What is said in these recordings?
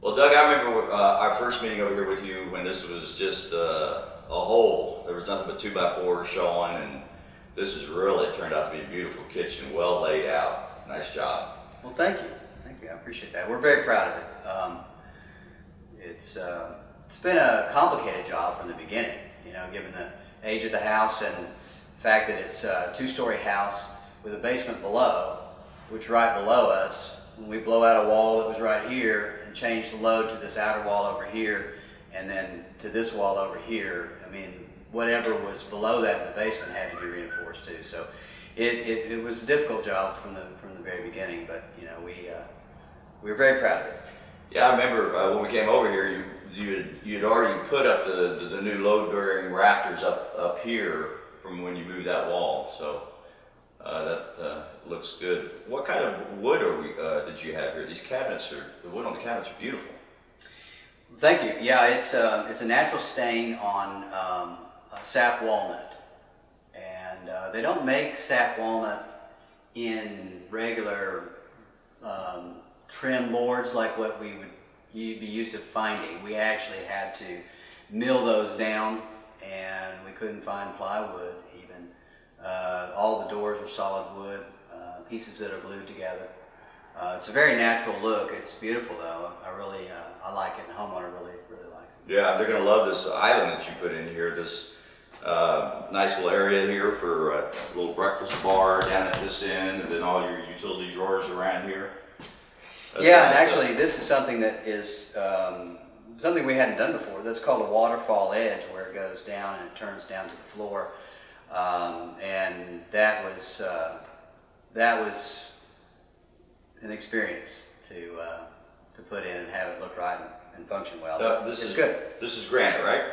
Well, Doug, I remember our first meeting over here with you when this was just a hole. There was nothing but 2x4 showing, and this has really turned out to be a beautiful kitchen, well laid out. Nice job. Well, thank you. Thank you. I appreciate that. We're very proud of it. It's been a complicated job from the beginning, you know, given the age of the house and the fact that it's a two-story house with a basement below, which right below us, when we blow out a wall that was right here and change the load to this outer wall over here and then to this wall over here, I mean, whatever was below that in the basement had to be reinforced too. So it was a difficult job from the very beginning, but you know, we were very proud of it. Yeah, I remember when we came over here, you had already put up the new load-bearing rafters up here from when you moved that wall, so that looks good. What kind of wood did you have here? These cabinets the wood on the cabinets are beautiful. Thank you. Yeah, it's a natural stain on sap walnut, and they don't make sap walnut in regular trim boards like what you'd be used to finding. We actually had to mill those down, and we couldn't find plywood even. All the doors were solid wood, pieces that are glued together. It's a very natural look. It's beautiful though. I like it, and the homeowner really likes it. Yeah, they're going to love this island that you put in here, this nice little area here for a little breakfast bar down at this end, and then all your utility drawers around here. That's yeah, nice and actually stuff. this is something that is something we hadn't done before. That's called a waterfall edge, where it goes down and it turns down to the floor. And that was an experience to put in and have it look right and function well. It's good. This is granite, right?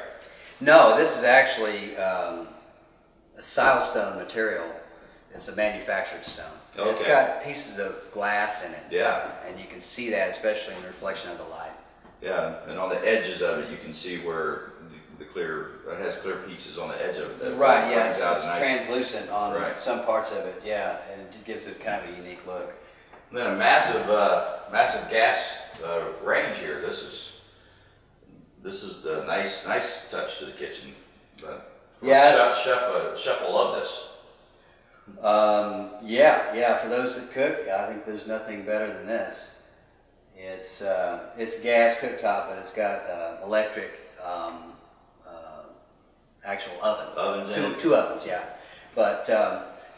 No, this is actually a silestone material. It's a manufactured stone. Okay. It's got pieces of glass in it. Yeah. And you can see that, especially in the reflection of the light. Yeah, and on the edges of it, you can see where it has clear pieces on the edge of it. Right, yeah, it's nice. translucent on Right. some parts of it, yeah, and it gives it kind of a unique look. And then a massive gas range here. This is the nice touch to the kitchen. But Yeah, chef will love this. Yeah, for those that cook, I think there's nothing better than this. It's gas cooktop, but it's got electric actual oven. Ovens in it? Two ovens, yeah. But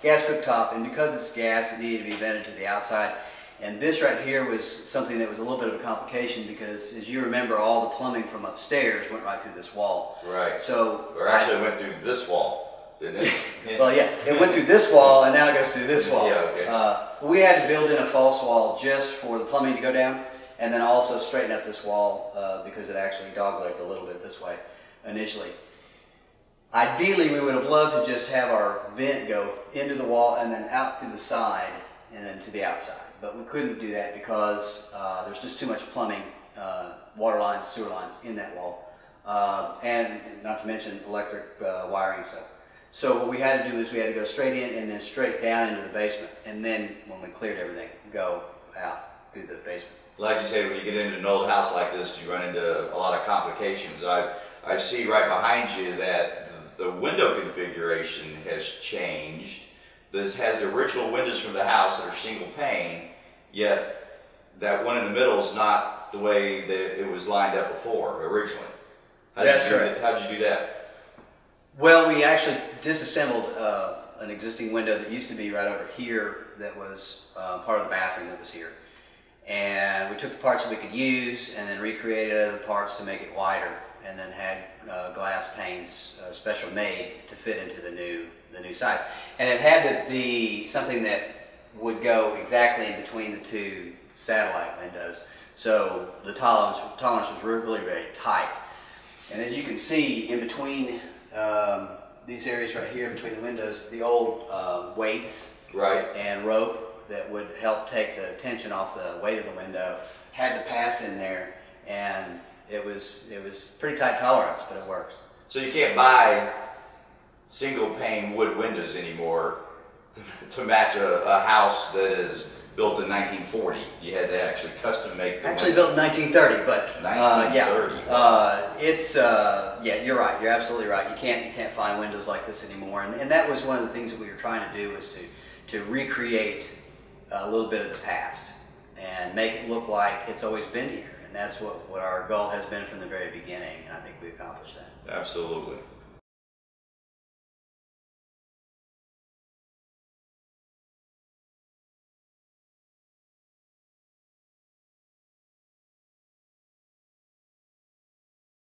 gas cooktop, and because it's gas, it needed to be vented to the outside. And this right here was something that was a little bit of a complication because, as you remember, all the plumbing from upstairs went right through this wall. Right. So, or actually it went through this wall, didn't it? well, yeah, it went through this wall, and now it goes through this wall. Yeah, okay. We had to build in a false wall just for the plumbing to go down, and then also straighten up this wall because it actually doglegged a little bit this way initially. Ideally, we would have loved to just have our vent go into the wall and then out through the side and then to the outside. But we couldn't do that because there's just too much plumbing, water lines, sewer lines in that wall. And not to mention electric wiring stuff. So what we had to do is we had to go straight in and then straight down into the basement. And then when we cleared everything, go out through the basement. Like you say, when you get into an old house like this, you run into a lot of complications. I see right behind you that the window configuration has changed. This has the original windows from the house that are single pane, yet that one in the middle is not the way that it was lined up before originally. That's correct. How did you do that? Well, we actually disassembled an existing window that used to be right over here that was part of the bathroom that was here. And we took the parts that we could use and then recreated other parts to make it wider, and then had glass panes special made to fit into the new size. And it had to be something that would go exactly in between the two satellite windows. So the tolerance was really very tight. And as you can see, in between these areas right here, between the windows, the old weights and rope that would help take the tension off the weight of the window had to pass in there, and it was pretty tight tolerance, but it works. So you can't buy single pane wood windows anymore to match a house that is built in 1940. You had to actually custom make the Actually window. built in 1930, but 1930. yeah, you're right. You're absolutely right. You can't find windows like this anymore, and that was one of the things that we were trying to do, was to recreate a little bit of the past and make it look like it's always been here, and that's what our goal has been from the very beginning, and I think we accomplished that. Absolutely.